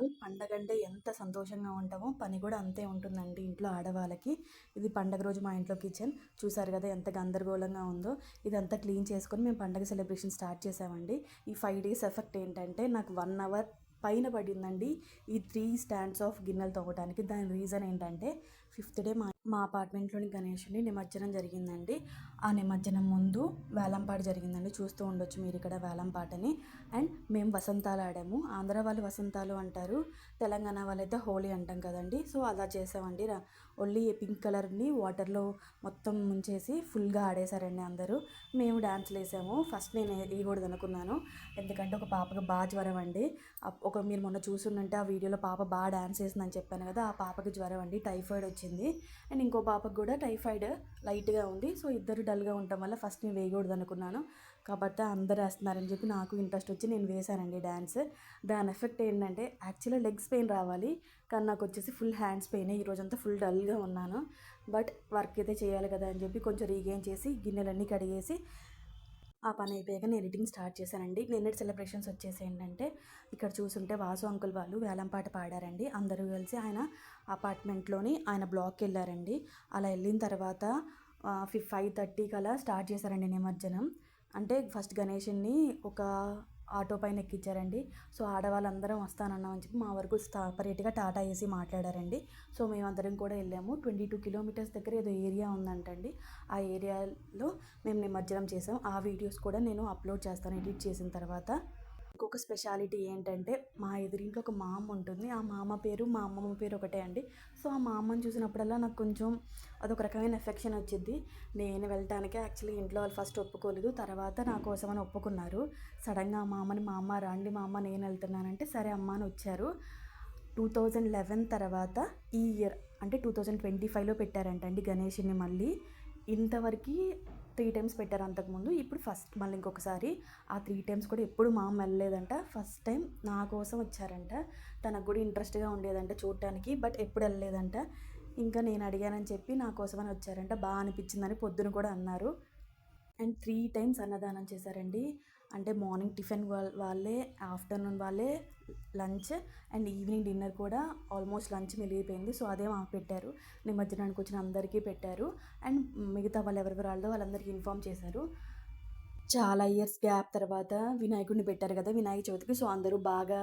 All పండగ అంటే ఎంత సంతోషంగా ఉంటామో పని కూడా అంతే ఉంటుందండి ఇంట్లో ఆడవాళ్ళకి. ఇది పండగ రోజు మా ఇంట్లో కిచెన్ చూసారు కదా ఎంత గందరగోళంగా ఉందో. ఇదంతా క్లీన్ చేసుకొని మేము పండగ సెలబ్రేషన్ స్టార్ట్ చేసామండి. ఈ 5 డేస్ ఎఫెక్ట్ ఏంటంటే నాకు 1 అవర్ పైన పడిందండి ఈ 3 స్టాండ్స్ ఆఫ్ గిన్నెలు తోమడానికి. దాని రీజన్ ఏంటంటే 5th డే మా అపార్ట్మెంట్లోని గణేషుని నిమజ్జనం జరిగిందండి. ఆ నిమజ్జనం ముందు వేలంపాట జరిగిందండి. చూస్తూ ఉండొచ్చు మీరు ఇక్కడ వేలంపాటని. అండ్ మేము వసంతాలు ఆడాము. ఆంధ్ర వాళ్ళు వసంతాలు అంటారు, తెలంగాణ వాళ్ళైతే హోలీ అంటాం కదండి. సో అలా చేసామండి. ఓన్లీ పింక్ కలర్ని వాటర్లో మొత్తం ముంచేసి ఫుల్గా ఆడేశారండి అందరూ. మేము డ్యాన్స్లు వేసాము. ఫస్ట్ నేను వేయకూడదు అనుకున్నాను, ఎందుకంటే ఒక పాపకు బాగా జ్వరం అండి. మీరు మొన్న చూసుంటే ఆ వీడియోలో పాప బాగా డ్యాన్స్ వేసిందని చెప్పాను కదా, ఆ పాపకి జ్వరం అండి, టైఫాయిడ్ వచ్చింది. అండ్ ఇంకో పాపకు కూడా టైఫాయిడ్ లైట్గా ఉంది. సో ఇద్దరు డల్గా ఉండటం వల్ల ఫస్ట్ నేను వేయకూడదు అనుకున్నాను. కాబట్టి అందరు వేస్తున్నారని చెప్పి నాకు ఇంట్రెస్ట్ వచ్చి నేను వేశానండి డ్యాన్స్. దాని ఎఫెక్ట్ ఏంటంటే యాక్చువల్గా లెగ్స్ పెయిన్ రావాలి, కానీ నాకు వచ్చేసి ఫుల్ హ్యాండ్స్ పెయిన్. ఈరోజంతా ఫుల్ డల్గా ఉన్నాను. బట్ వర్క్ అయితే చేయాలి కదా అని చెప్పి కొంచెం రీగెయిన్ చేసి గిన్నెలన్నీ కడిగేసి ఆ పని అయిపోయాక నేను ఎడిటింగ్ స్టార్ట్ చేశానండి. నిన్నటి సెలబ్రేషన్స్ వచ్చేసి ఏంటంటే ఇక్కడ చూసుంటే వాసు అంకుల్ వాళ్ళు వేలంపాట పాడారండి. అందరూ కలిసి ఆయన అపార్ట్మెంట్లోని ఆయన బ్లాక్కి వెళ్ళారండి. అలా వెళ్ళిన తర్వాత 5:30 కలా స్టార్ట్ చేశారండి నిమజ్జనం. అంటే ఫస్ట్ గణేషుని ఒక ఆటో పైన ఎక్కించారండి. సో ఆడవాళ్ళందరం వస్తానన్నామని చెప్పి మా వరకు సపరేట్గా టాటా ఏసీ మాట్లాడారండి. సో మేమందరం కూడా వెళ్ళాము. 22 కిలోమీటర్స్ దగ్గర ఏదో ఏరియా ఉందంటండి. ఆ ఏరియాలో మేము నిమజ్జనం చేసాం. ఆ వీడియోస్ కూడా నేను అప్లోడ్ చేస్తాను ఎడిట్ చేసిన తర్వాత. ఇంకొక స్పెషాలిటీ ఏంటంటే మా ఎదురింట్లో ఒక మా అమ్మ ఉంటుంది. ఆ మా అమ్మ పేరు మా అమ్మమ్మ పేరు ఒకటే అండి. సో ఆ మా అమ్మని చూసినప్పుడల్లా నాకు కొంచెం అదొక రకమైన ఎఫెక్షన్ వచ్చింది. నేను వెళ్ళటానికి యాక్చువల్లీ ఇంట్లో వాళ్ళు ఫస్ట్ ఒప్పుకోలేదు, తర్వాత నా కోసం అని ఒప్పుకున్నారు. సడన్గా మా అమ్మని మా అమ్మ రండి మా అమ్మ నేను వెళ్తున్నానంటే సరే అమ్మ అని వచ్చారు. 2011 తర్వాత ఈ ఇయర్ అంటే 2025లో పెట్టారంటండి గణేషుని మళ్ళీ. ఇంతవరకు 3 టైమ్స్ పెట్టారు అంతకుముందు. ఇప్పుడు ఫస్ట్ మళ్ళీ ఇంకొకసారి ఆ 3 టైమ్స్ కూడా ఎప్పుడు మా అమ్మ వెళ్ళలేదంట. ఫస్ట్ టైం నా కోసం వచ్చారంట. తనకు కూడా ఇంట్రెస్ట్గా ఉండేదంట చూడటానికి, బట్ ఎప్పుడు వెళ్ళలేదంట. ఇంకా నేను అడిగానని చెప్పి నా కోసమని వచ్చారంట. బాగా అనిపించిందని పొద్దున కూడా అన్నారు. అండ్ 3 టైమ్స్ అన్నదానం చేశారండి. అంటే మార్నింగ్ టిఫిన్ వాళ్ళే, ఆఫ్టర్నూన్ వాళ్ళే లంచ్, అండ్ ఈవినింగ్ డిన్నర్ కూడా ఆల్మోస్ట్ లంచ్ మిగిలిపోయింది. సో అదే మాకు పెట్టారు. నిమజ్జనానికి వచ్చిన అందరికీ పెట్టారు. అండ్ మిగతా వాళ్ళు ఎవరెవరు రాలేదో వాళ్ళందరికీ ఇన్ఫామ్ చేశారు. చాలా ఇయర్స్ గ్యాప్ తర్వాత వినాయకుడిని పెట్టారు కదా వినాయక చవితికి. సో అందరూ బాగా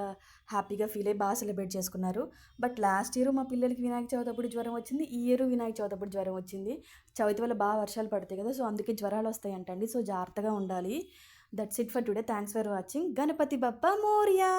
హ్యాపీగా ఫీల్ అయ్యి బాగా సెలబ్రేట్ చేసుకున్నారు. బట్ లాస్ట్ ఇయర్ మా పిల్లలకి వినాయక చవితి అప్పుడు జ్వరం వచ్చింది. ఈ ఇయర్ వినాయక చవితి అప్పుడు జ్వరం వచ్చింది. చవితి వల్ల బాగా వర్షాలు పడతాయి కదా, సో అందుకే జ్వరాలు వస్తాయంటండి. సో జాగ్రత్తగా ఉండాలి. That's it for today. Thanks for watching. Ganapati Bappa Morya.